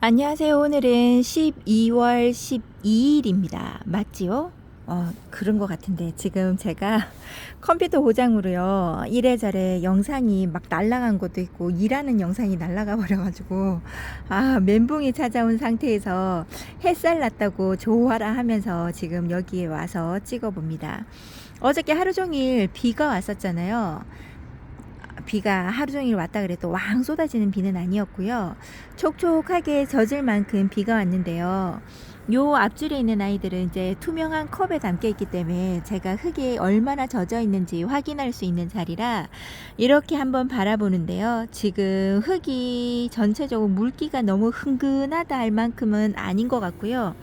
안녕하세요. 오늘은 12월 12일입니다. 맞지요? 그런 것 같은데 지금 제가 컴퓨터 고장으로요. 이래저래 영상이 막 날아간 것도 있고 일하는 영상이 날아가 버려가지고 멘붕이 찾아온 상태에서 햇살 났다고 좋아라 하면서 지금 여기에 와서 찍어봅니다. 어저께 하루 종일 비가 왔었잖아요. 비가 하루 종일 왔다 그래도 왕 쏟아지는 비는 아니었고요. 촉촉하게 젖을 만큼 비가 왔는데요. 요 앞줄에 있는 아이들은 이제 투명한 컵에 담겨 있기 때문에 제가 흙에 얼마나 젖어 있는지 확인할 수 있는 자리라 이렇게 한번 바라보는데요. 지금 흙이 전체적으로 물기가 너무 흥건하다 할 만큼은 아닌 것 같고요.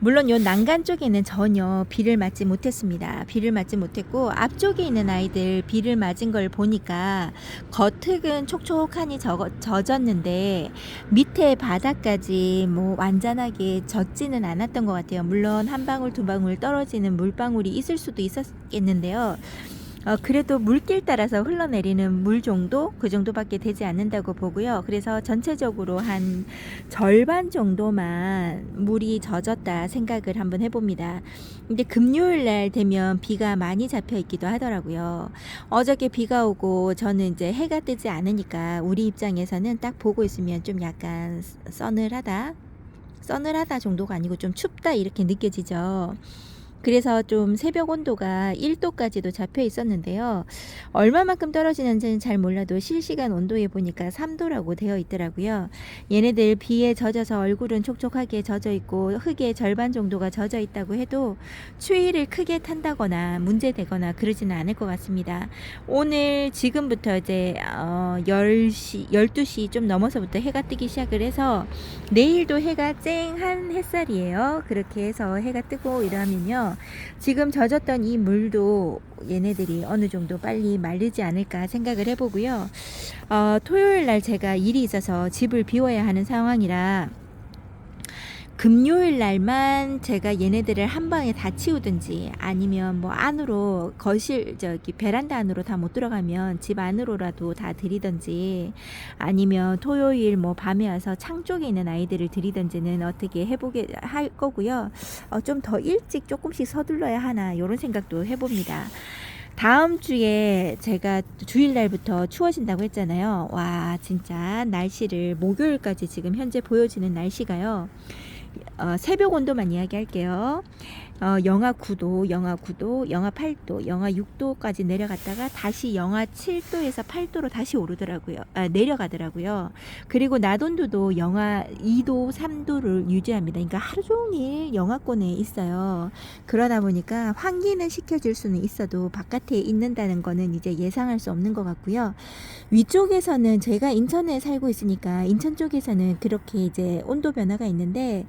물론 요 난간 쪽에는 전혀 비를 맞지 못했습니다. 비를 맞지 못했고 앞쪽에 있는 아이들 비를 맞은 걸 보니까 겉흙은 촉촉하니 젖었는데 밑에 바닥까지 뭐 완전하게 젖지는 않았던 것 같아요. 물론 한 방울 두 방울 떨어지는 물방울이 있을 수도 있었겠는데요. 그래도 물길 따라서 흘러내리는 물 정도 그 정도밖에 되지 않는다고 보고요. 그래서 전체적으로 한 절반 정도만 물이 젖었다 생각을 한번 해봅니다. 근데 금요일 날 되면 비가 많이 잡혀 있기도 하더라고요. 어저께 비가 오고 저는 이제 해가 뜨지 않으니까 우리 입장에서는 딱 보고 있으면 좀 약간 서늘하다 정도가 아니고 좀 춥다 이렇게 느껴지죠. 그래서 좀 새벽 온도가 1도까지도 잡혀 있었는데요. 얼마만큼 떨어지는지는 잘 몰라도 실시간 온도에 보니까 3도라고 되어 있더라고요. 얘네들 비에 젖어서 얼굴은 촉촉하게 젖어 있고 흙의 절반 정도가 젖어 있다고 해도 추위를 크게 탄다거나 문제되거나 그러지는 않을 것 같습니다. 오늘 지금부터 이제 10시, 12시 좀 넘어서부터 해가 뜨기 시작을 해서 내일도 해가 쨍한 햇살이에요. 그렇게 해서 해가 뜨고 이러면요. 지금 젖었던 이 물도 얘네들이 어느 정도 빨리 마르지 않을까 생각을 해보고요. 토요일 날 제가 일이 있어서 집을 비워야 하는 상황이라 금요일 날만 제가 얘네들을 한 방에 다 치우든지 아니면 뭐 안으로 베란다 안으로 다 못 들어가면 집 안으로라도 다 들이든지 아니면 토요일 뭐 밤에 와서 창 쪽에 있는 아이들을 들이든지는 어떻게 해보게 할 거고요. 좀 더 일찍 조금씩 서둘러야 하나 이런 생각도 해봅니다. 다음 주에 제가 주일날부터 추워진다고 했잖아요. 와, 진짜 날씨를 목요일까지 지금 현재 보여지는 날씨가요. 새벽 온도만 이야기할게요. 영하 9도, 영하 9도, 영하 8도, 영하 6도까지 내려갔다가 다시 영하 7도에서 8도로 다시 오르더라고요. 내려가더라고요. 그리고 낮 온도도 영하 2도, 3도를 유지합니다. 그러니까 하루 종일 영하권에 있어요. 그러다 보니까 환기는 시켜줄 수는 있어도 바깥에 있는다는 거는 이제 예상할 수 없는 것 같고요. 위쪽에서는 제가 인천에 살고 있으니까 인천 쪽에서는 그렇게 이제 온도 변화가 있는데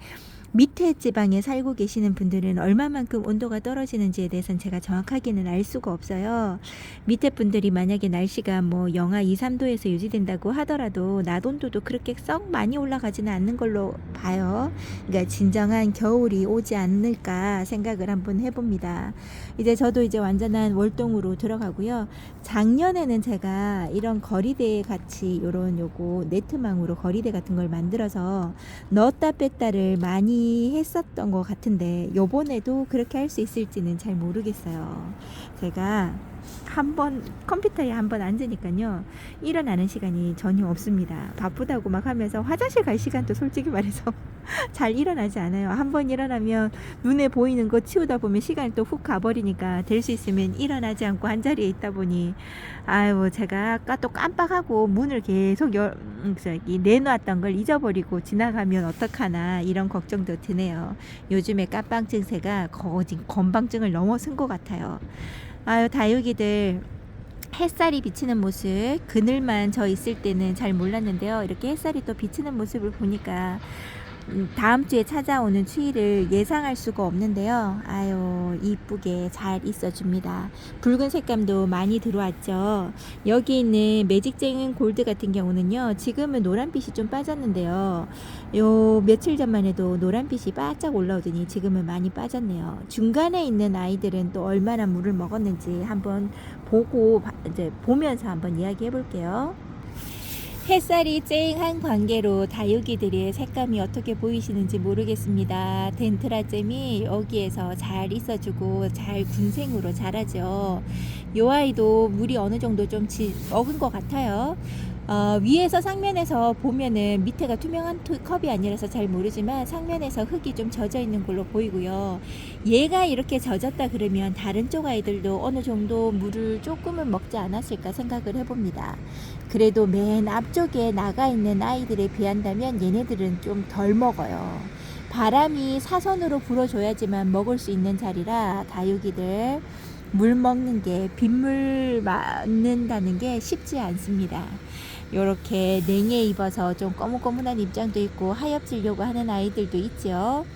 밑에 지방에 살고 계시는 분들은 얼마만큼 온도가 떨어지는지에 대해서는 제가 정확하게는 알 수가 없어요. 밑에 분들이 만약에 날씨가 뭐 영하 2, 3도에서 유지된다고 하더라도 낮 온도도 그렇게 썩 많이 올라가지는 않는 걸로 봐요. 그러니까 진정한 겨울이 오지 않을까 생각을 한번 해봅니다. 이제 저도 이제 완전한 월동으로 들어가고요. 작년에는 제가 이런 거리대 같이 요거 네트망으로 거리대 같은 걸 만들어서 넣었다 뺐다를 많이 했었던 것 같은데 요번에도 그렇게 할 수 있을지는 잘 모르겠어요. 제가 한번 컴퓨터에 한번 앉으니까요 일어나는 시간이 전혀 없습니다. 바쁘다고 막 하면서 화장실 갈 시간도 솔직히 말해서 잘 일어나지 않아요. 한번 일어나면 눈에 보이는 거 치우다 보면 시간이 또 훅 가버리니까 될 수 있으면 일어나지 않고 한 자리에 있다 보니 제가 아까 또 깜빡하고 문을 계속 내놓았던 걸 잊어버리고 지나가면 어떡하나 이런 걱정도 드네요. 요즘에 깜빡 증세가 건방증을 넘어선 것 같아요. 다육이들 햇살이 비치는 모습 그늘만 져 있을 때는 잘 몰랐는데요. 이렇게 햇살이 또 비치는 모습을 보니까 다음 주에 찾아오는 추위를 예상할 수가 없는데요. 이쁘게 잘 있어줍니다. 붉은 색감도 많이 들어왔죠. 여기 있는 매직쟁인 골드 같은 경우는요. 지금은 노란빛이 좀 빠졌는데요. 요 며칠 전만 해도 노란빛이 바짝 올라오더니 지금은 많이 빠졌네요. 중간에 있는 아이들은 또 얼마나 물을 먹었는지 한번 보면서 한번 이야기해 볼게요. 햇살이 쨍한 관계로 다육이들의 색감이 어떻게 보이시는지 모르겠습니다. 덴트라잼이 여기에서 잘 있어주고 잘 군생으로 자라죠. 요 아이도 물이 어느 정도 좀 먹은 것 같아요. 위에서 상면에서 보면은 밑에가 투명한 컵이 아니라서 잘 모르지만 상면에서 흙이 좀 젖어 있는 걸로 보이고요. 얘가 이렇게 젖었다 그러면 다른 쪽 아이들도 어느 정도 물을 조금은 먹지 않았을까 생각을 해봅니다. 그래도 맨 앞쪽에 나가 있는 아이들에 비한다면 얘네들은 좀 덜 먹어요. 바람이 사선으로 불어줘야지만 먹을 수 있는 자리라 다육이들 물 먹는 게 빗물 맞는다는 게 쉽지 않습니다. 요렇게 냉해 입어서 좀 거뭇거뭇한 입장도 있고 하엽지려고 하는 아이들도 있죠.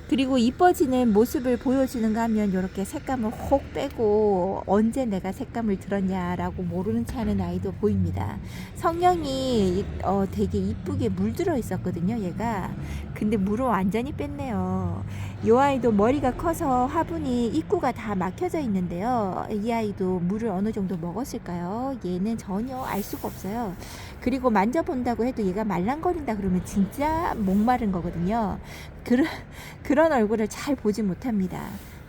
그리고 이뻐지는 모습을 보여주는가 하면 이렇게 색감을 혹 빼고 언제 내가 색감을 들었냐라고 모르는 체 하는 아이도 보입니다. 성령이 되게 이쁘게 물들어 있었거든요, 얘가. 근데 물을 완전히 뺐네요. 이 아이도 머리가 커서 화분이 입구가 다 막혀져 있는데요. 이 아이도 물을 어느 정도 먹었을까요? 얘는 전혀 알 수가 없어요. 그리고 만져본다고 해도 얘가 말랑거린다 그러면 진짜 목마른 거거든요. 그런 얼굴을 잘 보지 못합니다.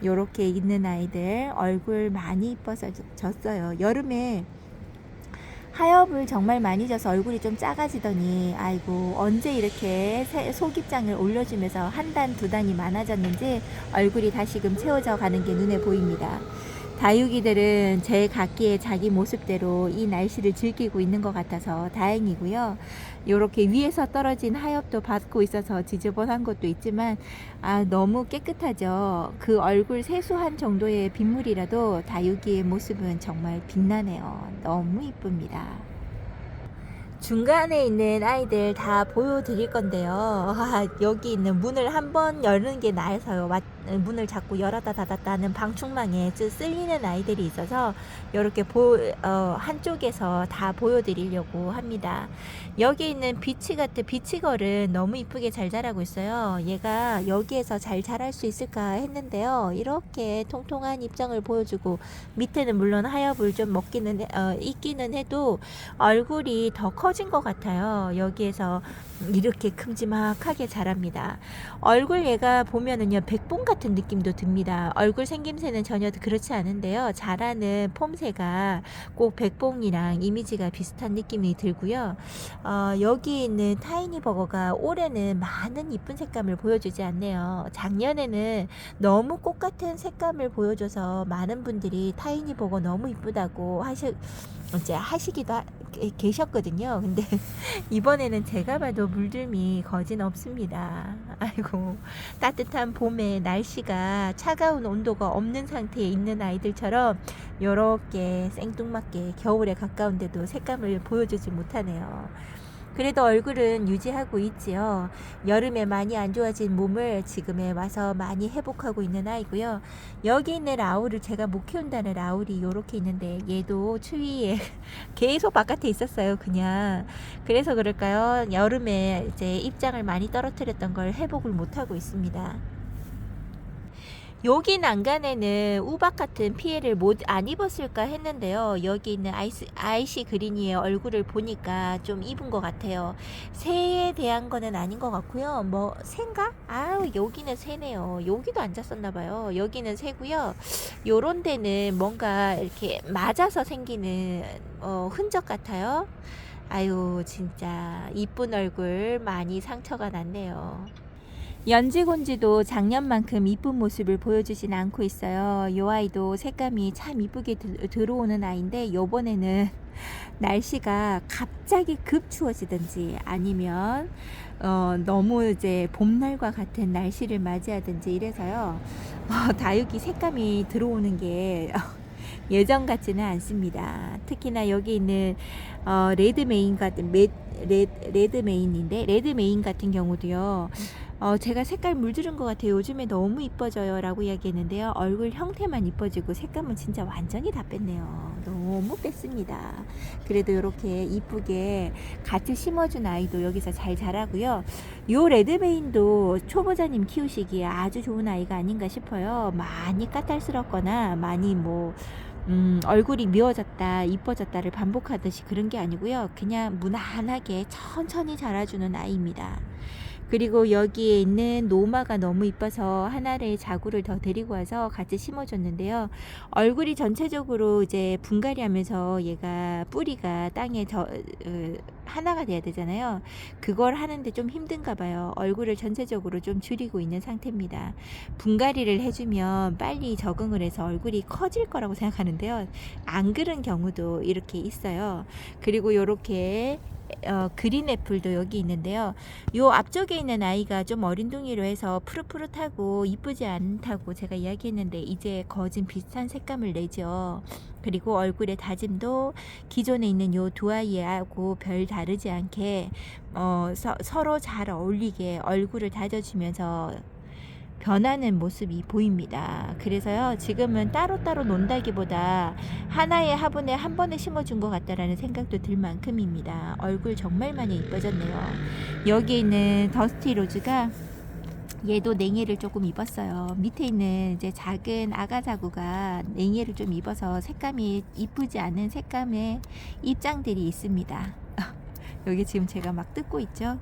요렇게 있는 아이들 얼굴 많이 이뻐졌어요. 여름에 하엽을 정말 많이 져서 얼굴이 좀 작아지더니 아이고 언제 이렇게 속입장을 올려주면서 한 단 두 단이 많아졌는지 얼굴이 다시금 채워져 가는 게 눈에 보입니다. 다육이들은 제 각기의 자기 모습대로 이 날씨를 즐기고 있는 것 같아서 다행이고요. 이렇게 위에서 떨어진 하엽도 받고 있어서 지저분한 것도 있지만 너무 깨끗하죠. 그 얼굴 세수한 정도의 빗물이라도 다육이의 모습은 정말 빛나네요. 너무 이쁩니다. 중간에 있는 아이들 다 보여드릴 건데요. 여기 있는 문을 한번 여는 게 나아서요. 문을 자꾸 열었다 닫았다 하는 방충망에 쓸리는 아이들이 있어서 이렇게 한쪽에서 다 보여드리려고 합니다. 여기 있는 비치걸은 너무 이쁘게 잘 자라고 있어요. 얘가 여기에서 잘 자랄 수 있을까 했는데요. 이렇게 통통한 입장을 보여주고 밑에는 물론 하엽을 좀 있기는 해도 얼굴이 더 커진 것 같아요. 여기에서 이렇게 큼지막하게 자랍니다. 얼굴 얘가 보면은요 백봉 같은 느낌도 듭니다. 얼굴 생김새는 전혀 그렇지 않은데요. 자라는 폼새가 꼭 백봉이랑 이미지가 비슷한 느낌이 들고요. 여기 있는 타이니 버거가 올해는 많은 이쁜 색감을 보여주지 않네요. 작년에는 너무 꽃 같은 색감을 보여줘서 많은 분들이 타이니 버거 너무 이쁘다고 하시기도 계셨거든요. 근데 이번에는 제가 봐도 물들미 거진 없습니다. 아이고, 따뜻한 봄에 날씨가 차가운 온도가 없는 상태에 있는 아이들처럼 이렇게 생뚱맞게 겨울에 가까운데도 색감을 보여주지 못하네요. 그래도 얼굴은 유지하고 있지요. 여름에 많이 안 좋아진 몸을 지금에 와서 많이 회복하고 있는 아이고요. 여기 있는 라울을 제가 못 키운다는 라울이 이렇게 있는데 얘도 추위에 계속 바깥에 있었어요. 그냥 그래서 그럴까요? 여름에 이제 입장을 많이 떨어뜨렸던 걸 회복을 못하고 있습니다. 여기 난간에는 우박 같은 피해를 안 입었을까 했는데요. 여기 있는 아이시 그린이의 얼굴을 보니까 좀 입은 것 같아요. 새에 대한 거는 아닌 것 같고요. 뭐 새인가? 여기는 새네요. 여기도 앉았었나봐요. 여기는 새고요. 요런 데는 뭔가 이렇게 맞아서 생기는 흔적 같아요. 아유 진짜 이쁜 얼굴 많이 상처가 났네요. 연지곤지도 작년만큼 이쁜 모습을 보여주진 않고 있어요. 이 아이도 색감이 참 이쁘게 들어오는 아이인데 요번에는 날씨가 갑자기 급 추워지든지 아니면 너무 이제 봄날과 같은 날씨를 맞이하든지 이래서요. 다육이 색감이 들어오는 게 예전 같지는 않습니다. 특히나 여기 있는 레드 메인 같은 경우도요. 제가 색깔 물들은 것 같아요. 요즘에 너무 이뻐져요 라고 이야기했는데요. 얼굴 형태만 이뻐지고 색감은 진짜 완전히 다 뺐네요. 너무 뺐습니다. 그래도 이렇게 이쁘게 같이 심어준 아이도 여기서 잘 자라고요. 요 레드메인도 초보자님 키우시기에 아주 좋은 아이가 아닌가 싶어요. 많이 까탈스럽거나 많이 얼굴이 미워졌다, 이뻐졌다를 반복하듯이 그런 게 아니고요. 그냥 무난하게 천천히 자라주는 아이입니다. 그리고 여기에 있는 노마가 너무 이뻐서 하나의 자구를 더 데리고 와서 같이 심어줬는데요. 얼굴이 전체적으로 이제 분갈이 하면서 얘가 뿌리가 땅에 하나가 돼야 되잖아요. 그걸 하는데 좀 힘든가 봐요. 얼굴을 전체적으로 좀 줄이고 있는 상태입니다. 분갈이를 해주면 빨리 적응을 해서 얼굴이 커질 거라고 생각하는데요. 안 그런 경우도 이렇게 있어요. 그리고 요렇게 그린 애플도 여기 있는데요. 요 앞쪽에 있는 아이가 좀 어린둥이로 해서 푸릇푸릇하고 이쁘지 않다고 제가 이야기했는데 이제 거진 비슷한 색감을 내죠. 그리고 얼굴의 다짐도 기존에 있는 요 두 아이하고 별 다르지 않게 서로 잘 어울리게 얼굴을 다져주면서 변하는 모습이 보입니다. 그래서요, 지금은 따로따로 논다기보다 하나의 화분에 한 번에 심어준 것 같다라는 생각도 들 만큼입니다. 얼굴 정말 많이 이뻐졌네요. 여기 있는 더스티 로즈가 얘도 냉해를 조금 입었어요. 밑에 있는 이제 작은 아가 자구가 냉해를 좀 입어서 색감이 이쁘지 않은 색감의 입장들이 있습니다. 여기 지금 제가 막 뜯고 있죠.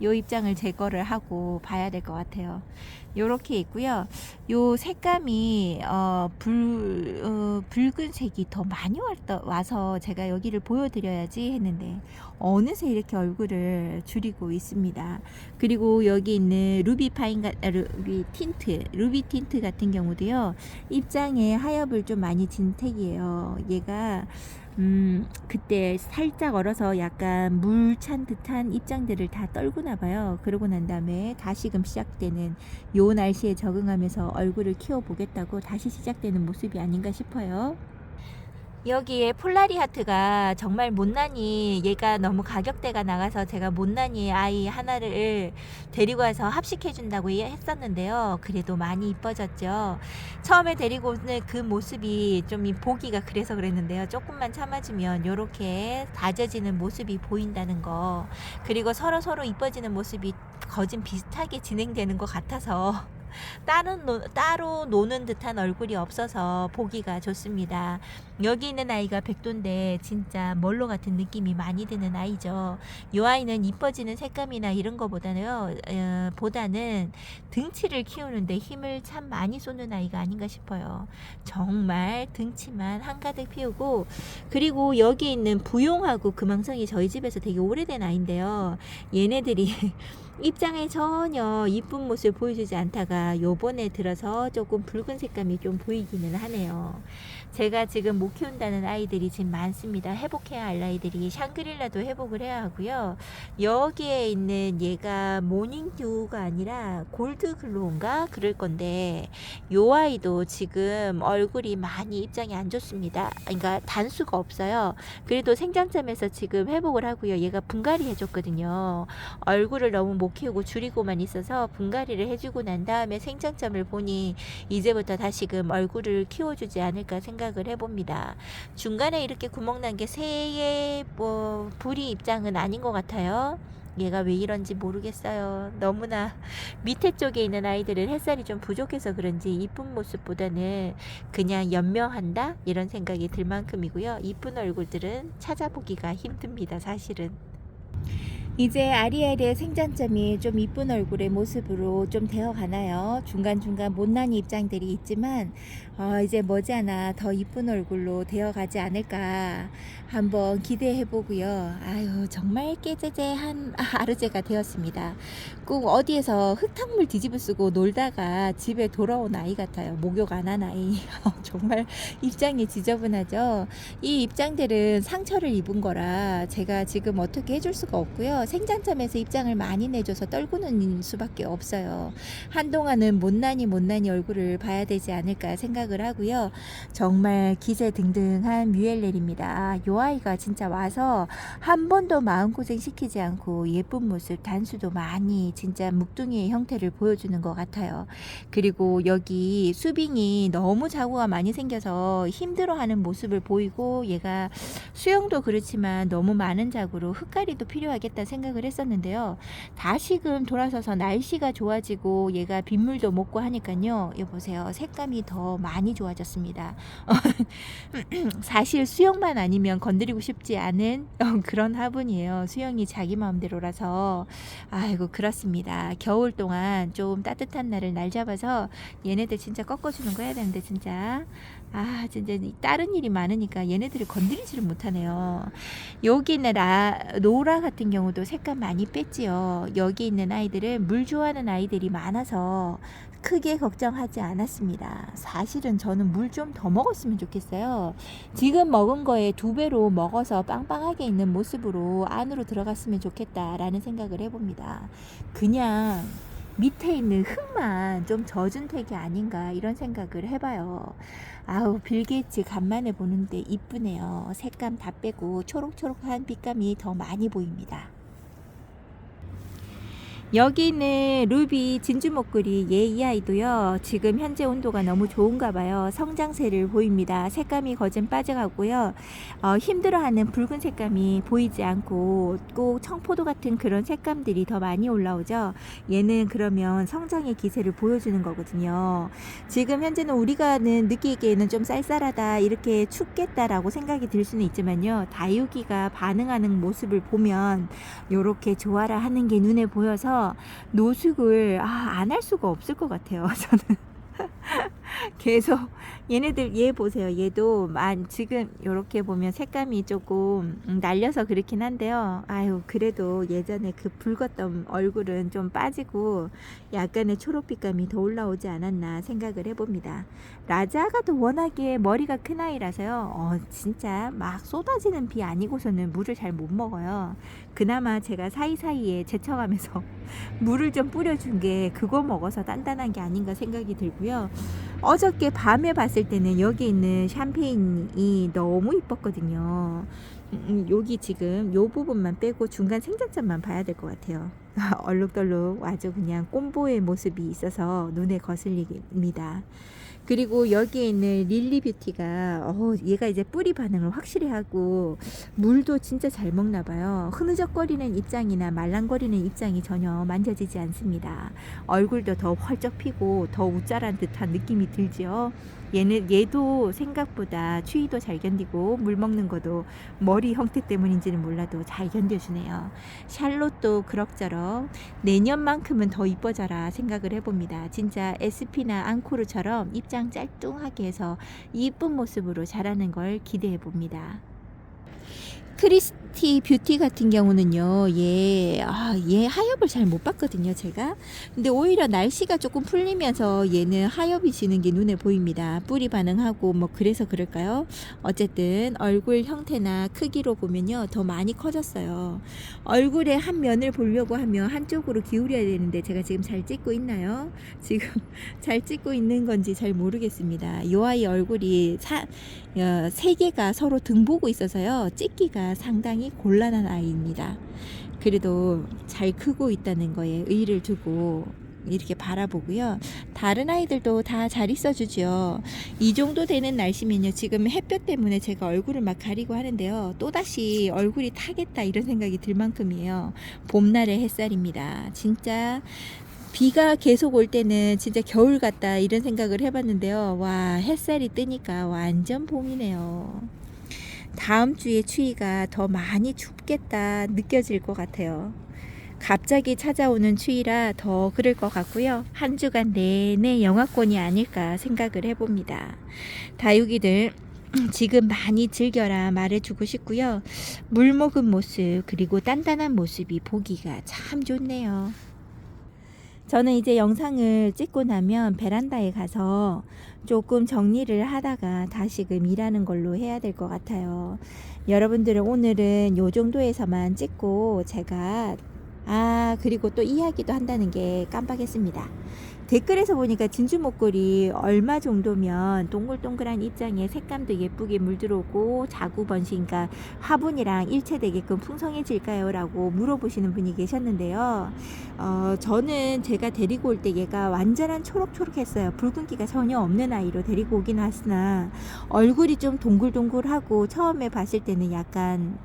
요 입장을 제거를 하고 봐야 될 것 같아요. 요렇게 있고요. 요 색감이 붉은색이 더 많이 와서 제가 여기를 보여드려야지 했는데 어느새 이렇게 얼굴을 줄이고 있습니다. 그리고 여기 있는 루비 틴트 같은 경우도요. 입장에 하엽을 좀 많이 진 택이에요. 얘가 그때 살짝 얼어서 약간 물 찬 듯한 입장들을 다 떨구나 봐요. 그러고 난 다음에 다시금 시작되는 요 날씨에 적응하면서 얼굴을 키워보겠다고 다시 시작되는 모습이 아닌가 싶어요. 여기에 폴라리 하트가 정말 못난이, 얘가 너무 가격대가 나가서 제가 못난이 아이 하나를 데리고 와서 합식해 준다고 했었는데요. 그래도 많이 이뻐졌죠. 처음에 데리고 오는 그 모습이 좀 보기가 그래서 그랬는데요. 조금만 참아주면 이렇게 다져지는 모습이 보인다는 거, 그리고 서로 이뻐지는 모습이 거진 비슷하게 진행되는 것 같아서 따로 노는 듯한 얼굴이 없어서 보기가 좋습니다. 여기 있는 아이가 백도인데 진짜 멀로 같은 느낌이 많이 드는 아이죠. 이 아이는 이뻐지는 색감이나 이런 보다는 등치를 키우는데 힘을 참 많이 쏟는 아이가 아닌가 싶어요. 정말 등치만 한가득 피우고, 그리고 여기 있는 부용하고 금황성이 저희 집에서 되게 오래된 아이인데요. 얘네들이 입장에 전혀 이쁜 모습을 보여주지 않다가 요번에 들어서 조금 붉은 색감이 좀 보이기는 하네요. 제가 지금 못 키운다는 아이들이 지금 많습니다. 회복해야 할 아이들이. 샹그릴라도 회복을 해야 하고요. 여기에 있는 얘가 모닝듀가 아니라 골드글로우인가 그럴 건데, 요 아이도 지금 얼굴이 많이 입장이 안 좋습니다. 그러니까 단수가 없어요. 그래도 생장점에서 지금 회복을 하고요. 얘가 분갈이 해줬거든요. 얼굴을 너무 못 키우고 줄이고만 있어서 분갈이를 해주고 난 다음에 생장점을 보니 이제부터 다시금 얼굴을 키워주지 않을까 생각을 해봅니다. 중간에 이렇게 구멍 난 게 새의 부리 입장은 아닌 것 같아요. 얘가 왜 이런지 모르겠어요. 너무나 밑에 쪽에 있는 아이들은 햇살이 좀 부족해서 그런지 이쁜 모습보다는 그냥 연명한다 이런 생각이 들 만큼이고요. 이쁜 얼굴들은 찾아보기가 힘듭니다. 사실은. 이제 아리엘의 생장점이 좀 이쁜 얼굴의 모습으로 좀 되어 가나요? 중간중간 못난이 입장들이 있지만 이제 머지않아 더 이쁜 얼굴로 되어 가지 않을까 한번 기대해 보고요. 아유, 정말 깨재재한 아르제가 되었습니다. 꼭 어디에서 흙탕물 뒤집어 쓰고 놀다가 집에 돌아온 아이 같아요. 목욕 안 한 아이. 정말 입장이 지저분하죠. 이 입장들은 상처를 입은 거라 제가 지금 어떻게 해줄 수가 없고요. 생장점에서 입장을 많이 내줘서 떨구는 수밖에 없어요. 한동안은 못난이 얼굴을 봐야 되지 않을까 생각을 하고요. 정말 기세등등한 뮤엘렐입니다. 요 아이가 진짜 와서 한 번도 마음고생 시키지 않고 예쁜 모습, 단수도 많이 진짜 묵둥이의 형태를 보여주는 것 같아요. 그리고 여기 수빙이 너무 자구가 많이 생겨서 힘들어하는 모습을 보이고, 얘가 수영도 그렇지만 너무 많은 자구로 흙가리도 필요하겠다 생각을 했었는데요. 다시금 돌아서서 날씨가 좋아지고 얘가 빗물도 먹고 하니까요. 이 보세요. 색감이 더 많이 좋아졌습니다. 사실 수영만 아니면 건드리고 싶지 않은 그런 화분이에요. 수영이 자기 마음대로라서 아이고 그렇습니다. 겨울 동안 좀 따뜻한 날을 날 잡아서 얘네들 진짜 꺾어주는 거 해야 되는데 진짜 진짜 다른 일이 많으니까 얘네들을 건드리지를 못하네요. 여기 있는 노라 같은 경우도 색감 많이 뺐지요. 여기 있는 아이들은 물 좋아하는 아이들이 많아서 크게 걱정하지 않았습니다. 사실은 저는 물 좀 더 먹었으면 좋겠어요. 지금 먹은 거에 2배로 먹어서 빵빵하게 있는 모습으로 안으로 들어갔으면 좋겠다라는 생각을 해봅니다. 그냥 밑에 있는 흙만 좀 젖은 택이 아닌가 이런 생각을 해봐요. 아우 빌게이츠 간만에 보는데 이쁘네요. 색감 다 빼고 초록초록한 빛감이 더 많이 보입니다. 여기 있는 루비 진주목걸이 이 아이도요. 지금 현재 온도가 너무 좋은가 봐요. 성장세를 보입니다. 색감이 거진 빠져가고요. 힘들어하는 붉은 색감이 보이지 않고 꼭 청포도 같은 그런 색감들이 더 많이 올라오죠. 얘는 그러면 성장의 기세를 보여주는 거거든요. 지금 현재는 우리가 느끼기에는 좀 쌀쌀하다 이렇게 춥겠다라고 생각이 들 수는 있지만요. 다육이가 반응하는 모습을 보면 이렇게 좋아라 하는 게 눈에 보여서 노숙을 안 할 수가 없을 것 같아요. 저는 계속 얘네들 얘 보세요. 얘도 지금 이렇게 보면 색감이 조금 날려서 그렇긴 한데요. 아유 그래도 예전에 그 붉었던 얼굴은 좀 빠지고 약간의 초록빛감이 더 올라오지 않았나 생각을 해봅니다. 라자가 또 워낙에 머리가 큰 아이라서요. 진짜 막 쏟아지는 비 아니고서는 물을 잘 못 먹어요. 그나마 제가 사이사이에 제쳐가면서 물을 좀 뿌려준 게 그거 먹어서 단단한 게 아닌가 생각이 들고요. 어저께 밤에 봤을 때는 여기 있는 샴페인이 너무 이뻤거든요. 여기 지금 요 부분만 빼고 중간 생장점만 봐야 될 것 같아요. 얼룩덜룩 아주 그냥 꼼보의 모습이 있어서 눈에 거슬립니다. 그리고 여기에 있는 릴리 뷰티가 얘가 이제 뿌리 반응을 확실히 하고 물도 진짜 잘 먹나 봐요. 흐느적거리는 입장이나 말랑거리는 입장이 전혀 만져지지 않습니다. 얼굴도 더 펄쩍 피고 더 우짜란 듯한 느낌이 들지요. 얘도 생각보다 추위도 잘 견디고 물 먹는 것도 머리 형태 때문인지는 몰라도 잘 견뎌주네요. 샬롯도 그럭저럭 내년만큼은 더 이뻐져라 생각을 해봅니다. 진짜 SP나 앙코르처럼 입장 짤뚱하게 해서 이쁜 모습으로 자라는 걸 기대해 봅니다. 크리스티 뷰티 같은 경우는요, 얘 하엽을 잘 못 봤거든요, 제가. 근데 오히려 날씨가 조금 풀리면서 얘는 하엽이 지는 게 눈에 보입니다. 뿌리 반응하고 뭐 그래서 그럴까요? 어쨌든 얼굴 형태나 크기로 보면요, 더 많이 커졌어요. 얼굴의 한 면을 보려고 하면 한쪽으로 기울여야 되는데 제가 지금 잘 찍고 있나요? 지금 잘 찍고 있는 건지 잘 모르겠습니다. 이 아이 얼굴이 세 개가 서로 등 보고 있어서요, 찍기가 상당히 곤란한 아이입니다. 그래도 잘 크고 있다는 거에 의의를 두고 이렇게 바라보고요. 다른 아이들도 다 잘 있어주죠. 이 정도 되는 날씨면요, 지금 햇볕 때문에 제가 얼굴을 막 가리고 하는데요, 또다시 얼굴이 타겠다 이런 생각이 들 만큼이에요. 봄날의 햇살입니다. 진짜 비가 계속 올 때는 진짜 겨울 같다 이런 생각을 해봤는데요. 와, 햇살이 뜨니까 완전 봄이네요. 다음 주에 추위가 더 많이 춥겠다 느껴질 것 같아요. 갑자기 찾아오는 추위라 더 그럴 것 같고요. 한 주간 내내 영하권이 아닐까 생각을 해봅니다. 다육이들 지금 많이 즐겨라 말해주고 싶고요. 물 먹은 모습 그리고 단단한 모습이 보기가 참 좋네요. 저는 이제 영상을 찍고 나면 베란다에 가서 조금 정리를 하다가 다시금 일하는 걸로 해야 될 것 같아요. 여러분들은 오늘은 요 정도에서만 찍고 제가 그리고 또 이야기도 한다는 게 깜빡했습니다. 댓글에서 보니까 진주 목걸이 얼마 정도면 동글동글한 입장에 색감도 예쁘게 물들어오고 자구 번식, 그러니까 화분이랑 일체되게끔 풍성해질까요? 라고 물어보시는 분이 계셨는데요. 저는 제가 데리고 올 때 얘가 완전한 초록초록했어요. 붉은기가 전혀 없는 아이로 데리고 오긴 했으나 얼굴이 좀 동글동글하고 처음에 봤을 때는 약간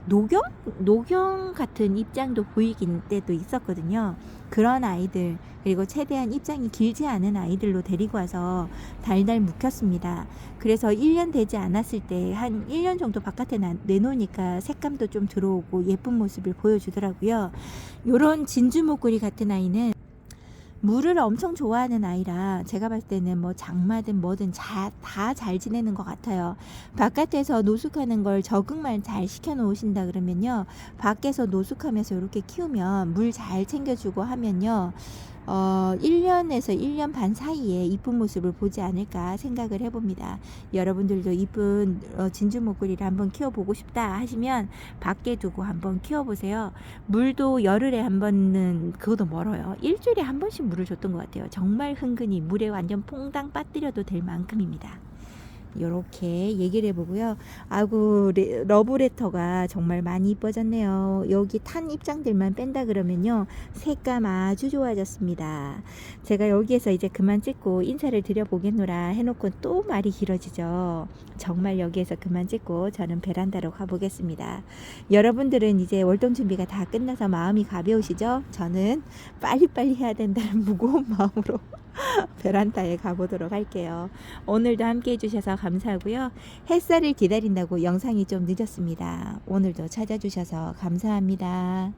노경 같은 입장도 보이긴 때도 있었거든요. 그런 아이들, 그리고 최대한 입장이 길지 않은 아이들로 데리고 와서 달달 묵혔습니다. 그래서 1년 되지 않았을 때 한 1년 정도 바깥에 내놓으니까 색감도 좀 들어오고 예쁜 모습을 보여주더라고요. 요런 진주 목걸이 같은 아이는 물을 엄청 좋아하는 아이라 제가 봤을 때는 뭐 장마든 뭐든 다 잘 지내는 것 같아요. 바깥에서 노숙하는 걸 적응만 잘 시켜 놓으신다 그러면요, 밖에서 노숙하면서 이렇게 키우면 물 잘 챙겨주고 하면요, 1년에서 1년 반 사이에 이쁜 모습을 보지 않을까 생각을 해봅니다. 여러분들도 이쁜 진주 목걸이를 한번 키워보고 싶다 하시면 밖에 두고 한번 키워보세요. 물도 열흘에 한 번은, 그것도 멀어요. 일주일에 한 번씩 물을 줬던 것 같아요. 정말 은근히 물에 완전 퐁당 빠뜨려도 될 만큼입니다. 이렇게 얘기를 해보고요. 아이고, 러브레터가 정말 많이 이뻐졌네요. 여기 탄 입장들만 뺀다 그러면요, 색감 아주 좋아졌습니다. 제가 여기에서 이제 그만 찍고 인사를 드려보겠노라 해놓고 또 말이 길어지죠. 정말 여기에서 그만 찍고 저는 베란다로 가보겠습니다. 여러분들은 이제 월동 준비가 다 끝나서 마음이 가벼우시죠? 저는 빨리빨리 해야 된다는 무거운 마음으로 베란다에 가보도록 할게요. 오늘도 함께 해주셔서 감사하고요. 햇살을 기다린다고 영상이 좀 늦었습니다. 오늘도 찾아주셔서 감사합니다.